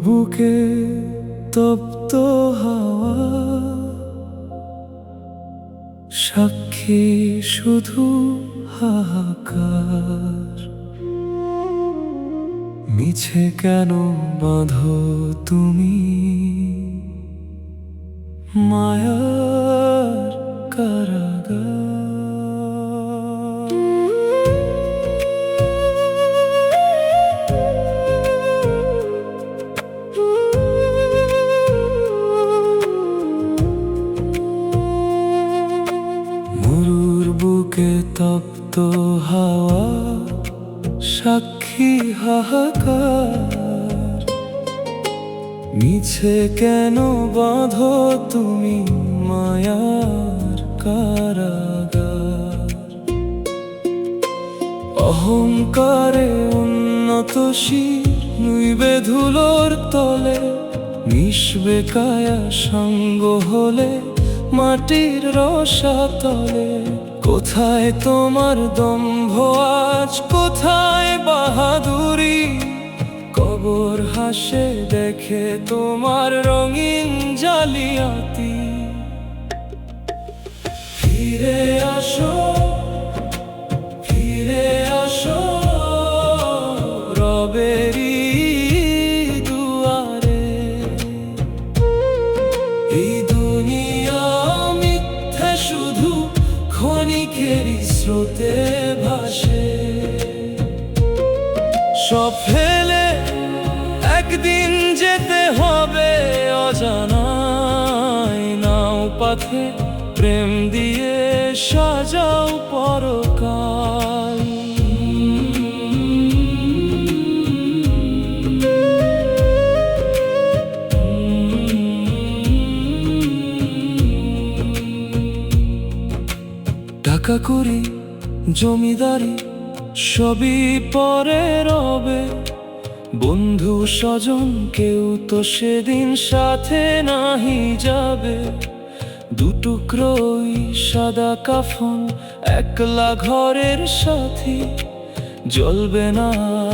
বুকে তপ্ত হাওয়া, সাক্ষী শুধু হাহাকার। মিছে কেন বাঁধো তুমি মায়ার কারাগার। মরুর বুকে তপ্ত হাওয়া, সাক্ষী হাহাকার। মিছে কেন বাঁধো তুমি মায়ার কারাগার। অহংকারে উন্নত শির নুইবে ধুলোর তলে, মিশবে কায়া সঙ্গ হলে মাটির রসাতলে। কোথায় তোমার দম্ভ আজ, কোথায় বাহাদুরি? কবর হাসে দেখে তোমার রঙিন জালিয়াতি। ফিরে আসো, ফিরে আসো রবেরি দুয়ারে। এই দুনিয়া মিথ্যা, শুধু ক্ষণিকেরই স্রোতে ভাসে। সব ফেলে একদিন যেতে হবে অজানায়। নাও পথে প্রেম দিয়ে সাজাও পরকাল। টাকা করি জমিদারি সবই পরে রবে। বন্ধু স্বজন কেউ তো সেদিন সাথে নাহি যাবে। দুটুকরোই সাদা কাফন একলা ঘরের সাথী। জ্বলবে না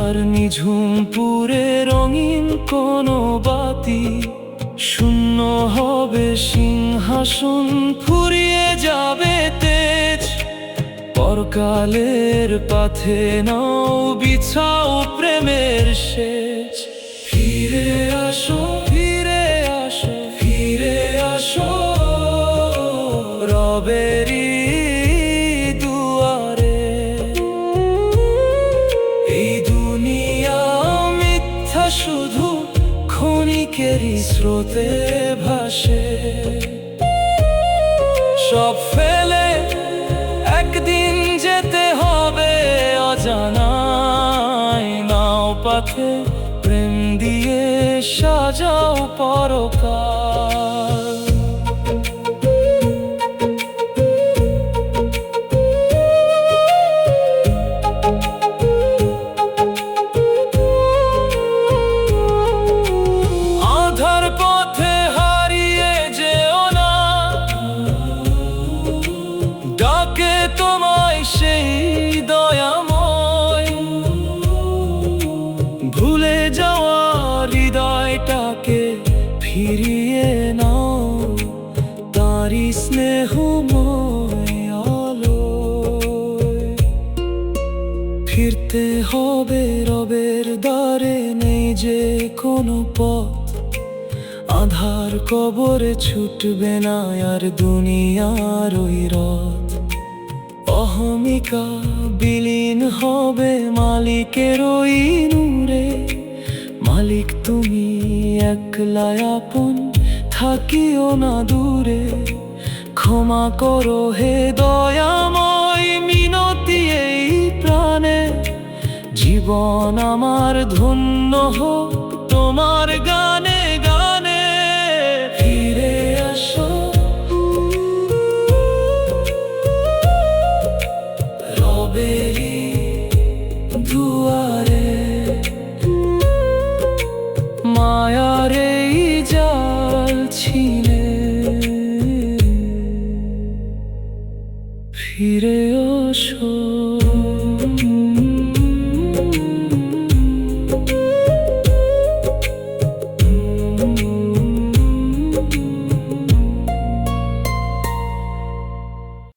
আর নিঝুম পুরে রঙিন কোনো বাতি। শূন্য হবে সিংহাসন, ফুরিয়ে যাবে তেজ। পরকালের পথে নাও বিছাও প্রেমের শেষ। ফিরে আসো, ফিরে আসো, ফিরে আসো রবেরি দুয়ারে। এই দুনিয়া মিথ্যা, শুধু ক্ষণিকেরই স্রোতে ভাসে। সব ফেলে একদিন যেতে হবে অজানায়। নাও পথে প্রেম দিয়ে সাজাও পরকাল। আধার পথে হারিয়ে যেও না, ডাকে তোমায় সেই দয়াময়। ভুলে যাওয়া হৃদয়টাকে ফিরিয়ে নাও তাঁরই স্নেহময় আলোয়। ফিরতে হবে রবের দ্বারে, নেই যে কোনো পথ। আধার কবরে ছুটবে না আর দুনিয়ার ওই রথ। অহমিকা বিলীন হবে মালিকের ওই নূরে। মালিক তুমি একলা আপন, থাকিও না দূরে। ক্ষমা করো হে দয়াময়, মিনতি এই প্রাণে। জীবন আমার ধন্য হোক তোমার গানে গানে। ফিরে আসো রবেরি দুয়ারে। মায়ার এই জাল ছিঁড়ে ফিরে আসো।